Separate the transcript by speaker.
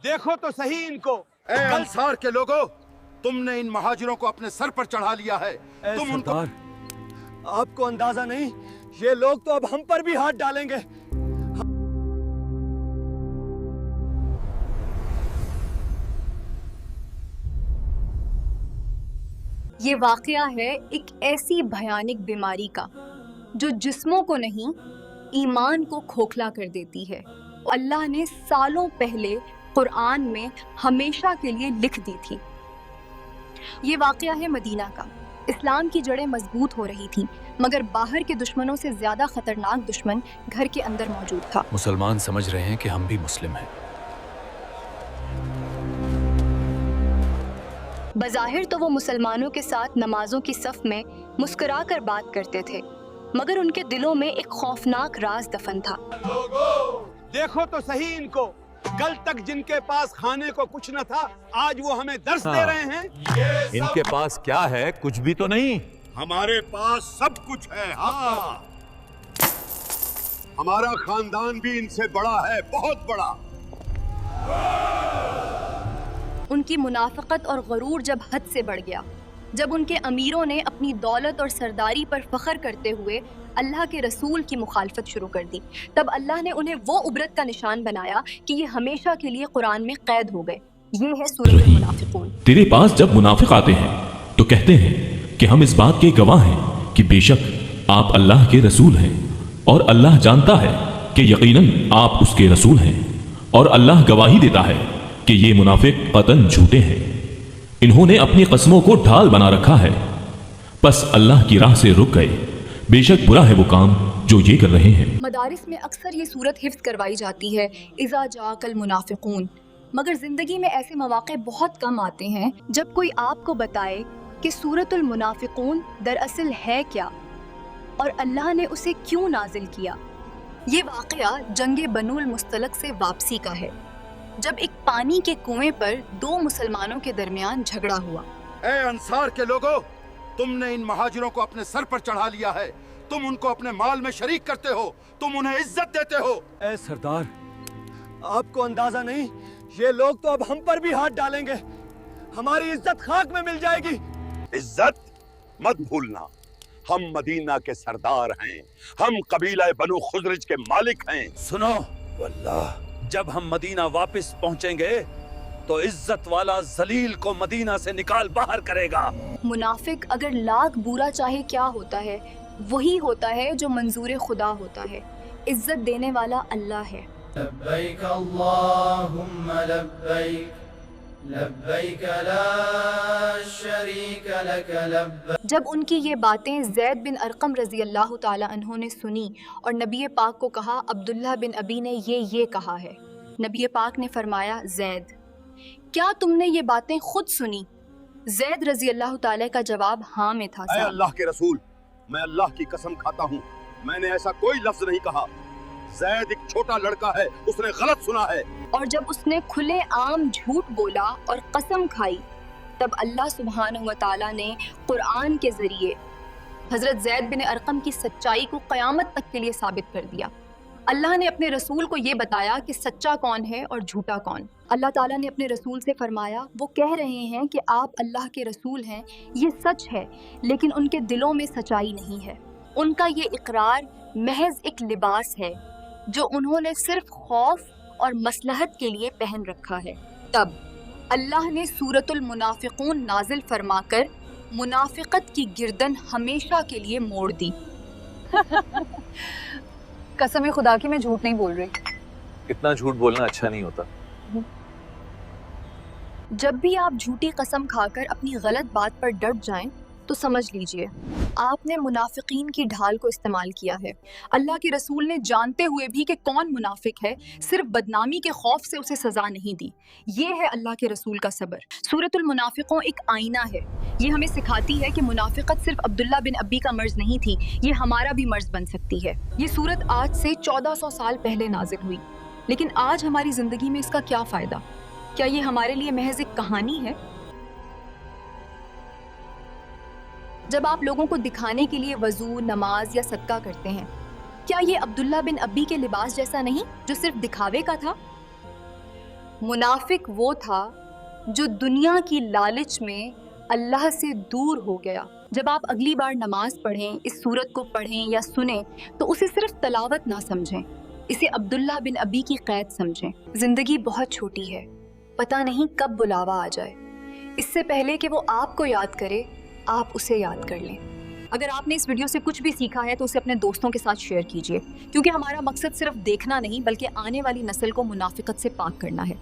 Speaker 1: देखो तो सही इनको।
Speaker 2: ए अंसार के लोगों, तुमने इन महाजिरों को अपने सर पर चढ़ा लिया है। तुम उनको
Speaker 1: आपको अंदाजा नहीं, ये लोग तो अब हम पर भी हाथ डालेंगे।
Speaker 3: ये वाकया है एक ऐसी भयानक बीमारी का जो जिस्मों को नहीं ईमान को खोखला कर देती है। अल्लाह ने सालों पहले कुरान में हमेशा के लिए लिख दी थी। ये वाकया है मदीना का। इस्लाम की जड़ें मजबूत हो रही थी, मगर बाहर के दुश्मनों से ज्यादा खतरनाक दुश्मन घर के अंदर मौजूद था।
Speaker 4: मुसलमान समझ रहे हैं कि हम भी मुस्लिम हैं।
Speaker 3: बज़ाहिर तो वो मुसलमानों के साथ नमाजों की सफ में मुस्कुरा कर बात करते थे, मगर उनके दिलों में एक खौफनाक राज दफन था।
Speaker 1: देखो तो सही इनको, कल तक जिनके पास खाने को कुछ न था, आज वो हमें दर्श दे रहे हैं।
Speaker 5: इनके पास क्या है? कुछ भी तो नहीं।
Speaker 2: हमारे पास सब कुछ है। हाँ, हमारा खानदान भी इनसे बड़ा है, बहुत बड़ा।
Speaker 3: उनकी मुनाफिकत और गरूर जब हद से बढ़ गया, जब उनके अमीरों ने अपनी दौलत और सरदारी पर फख्र करते हुए अल्लाह के रसूल की मुखालफत शुरू कर दी, तब अल्लाह ने उन्हें वो उबरत का निशान बनाया कि ये हमेशा के लिए कुरान में कैद हो गए। ये है सूरह मुनाफिकून।
Speaker 6: तेरे पास जब मुनाफिक आते हैं तो कहते हैं कि हम इस बात के गवाह हैं कि बेशक आप अल्लाह के रसूल हैं, और अल्लाह जानता है कि यकीनन आप उसके रसूल हैं, और अल्लाह गवाही देता है कि ये मुनाफिक कतन झूठे हैं। इन्होंने अपनी कसमों को ढाल बना रखा है, बस अल्लाह की राह से रुक गए। बेशक बुरा है वो काम जो ये कर रहे हैं।
Speaker 3: मदारिस में अक्सर ये सूरत हिफ्ज करवाई जाती है, इज़ा जाकल मुनाफिकून, मगर जिंदगी में ऐसे मौके बहुत कम आते हैं जब कोई आपको बताए कि सूरतुल मुनाफिकून दरअसल है क्या और अल्लाह ने उसे क्यों नाजिल किया। ये वाकया जंगे बनुल मुस्तलक से वापसी का है, जब एक पानी के कुएं पर दो मुसलमानों के दरमियान झगड़ा हुआ।
Speaker 2: ए अंसार के लोगों, तुमने इन महाजिरों को अपने सर पर चढ़ा लिया है। तुम उनको अपने माल में शरीक करते हो, तुम उन्हें इज्जत देते हो।
Speaker 1: ए सरदार, आपको अंदाजा नहीं, ये लोग तो अब हम पर भी हाथ डालेंगे। हमारी इज्जत खाक में मिल जाएगी।
Speaker 2: इज्जत मत भूलना, हम मदीना के सरदार हैं, हम कबीला बनु खुजरज के मालिक हैं।
Speaker 7: सुनो,
Speaker 2: वल्लाह
Speaker 7: जब हम मदीना वापस पहुंचेंगे तो इज्जत वाला जलील को मदीना से निकाल बाहर करेगा।
Speaker 3: मुनाफिक अगर लाख बुरा चाहे क्या होता है, वही होता है जो मंजूर खुदा होता है। इज्जत देने वाला अल्लाह है।
Speaker 8: लब्बैक अल्लाहुम्मा लब्बैक, लब्बैक ला शरीक लक लब्बैक।
Speaker 3: जब उनकी ये बातें ज़ैद बिन अरकम रज़ी अल्लाह ताला अन्हु ने सुनी और नबी पाक को कहा, अब्दुल्लाह बिन अबी ने ये कहा है। नबी पाक ने फरमाया, ज़ैद क्या तुमने ये बातें खुद सुनी? ज़ैद रज़ी अल्लाह ताला का जवाब हाँ में था।
Speaker 2: अल्लाह के रसूल, मैं अल्लाह की कसम खाता हूँ, मैंने ऐसा कोई लफ्ज नहीं कहा। ज़ैद एक छोटा लड़का है, उसने गलत सुना है।
Speaker 3: और जब उसने खुले आम झूठ बोला और कसम खाई, तब अल्लाह सुब्हानहु व तआला ने कुरान के जरिए हजरत ज़ैद बिन अरकम की सच्चाई को क़यामत तक के लिए साबित कर दिया। अल्लाह ने अपने रसूल को ये बताया कि सच्चा कौन है और झूठा कौन। अल्लाह ताला ने अपने रसूल से फरमाया, वो कह रहे हैं कि आप अल्लाह के रसूल हैं, ये सच है, लेकिन उनके दिलों में सच्चाई नहीं है। उनका ये इकरार महज एक लिबास है जो उन्होंने सिर्फ खौफ और मसलहत के लिए पहन रखा है। तब अल्लाह ने सूरतुल मुनाफिकून नाजिल फरमाकर मुनाफिकत की गिरदन हमेशा के लिए मोड़ दी। कसम खुदा की मैं झूठ नहीं बोल रही।
Speaker 5: इतना झूठ बोलना अच्छा नहीं होता।
Speaker 3: जब भी आप झूठी कसम खाकर अपनी गलत बात पर डट जाएं, तो समझ लीजिए आपने मुनाफिकीन की ढाल को इस्तेमाल किया है। अल्लाह के रसूल ने जानते हुए भी कि कौन मुनाफिक है, सिर्फ बदनामी के खौफ से उसे सजा नहीं दी। ये है अल्लाह के रसूल का सब्र। सूरतुल मुनाफिकों एक आईना है। ये हमें सिखाती है कि मुनाफिकत सिर्फ अब्दुल्ला बिन अब्बी का मर्ज नहीं थी, ये हमारा भी मर्ज बन सकती है। ये सूरत आज से 1400 साल पहले नाजिल हुई, लेकिन आज हमारी जिंदगी में इसका क्या फायदा? क्या ये हमारे लिए महज एक कहानी है? जब आप लोगों को दिखाने के लिए वजू, नमाज या सदका करते हैं, क्या ये अब्दुल्ला बिन अब्बी के लिबास जैसा नहीं जो सिर्फ दिखावे का था? मुनाफिक वो था जो दुनिया की लालच में अल्लाह से दूर हो गया। जब आप अगली बार नमाज पढ़ें, इस सूरत को पढ़ें या सुनें तो उसे सिर्फ तलावत ना समझें, इसे अब्दुल्ला बिन अबी की कैद समझें। ज़िंदगी बहुत छोटी है, पता नहीं कब बुलावा आ जाए। इससे पहले कि वो आपको याद करे, आप उसे याद कर लें। अगर आपने इस वीडियो से कुछ भी सीखा है तो उसे अपने दोस्तों के साथ शेयर कीजिए, क्योंकि हमारा मकसद सिर्फ देखना नहीं बल्कि आने वाली नस्ल को मुनाफिकत से पाक करना है।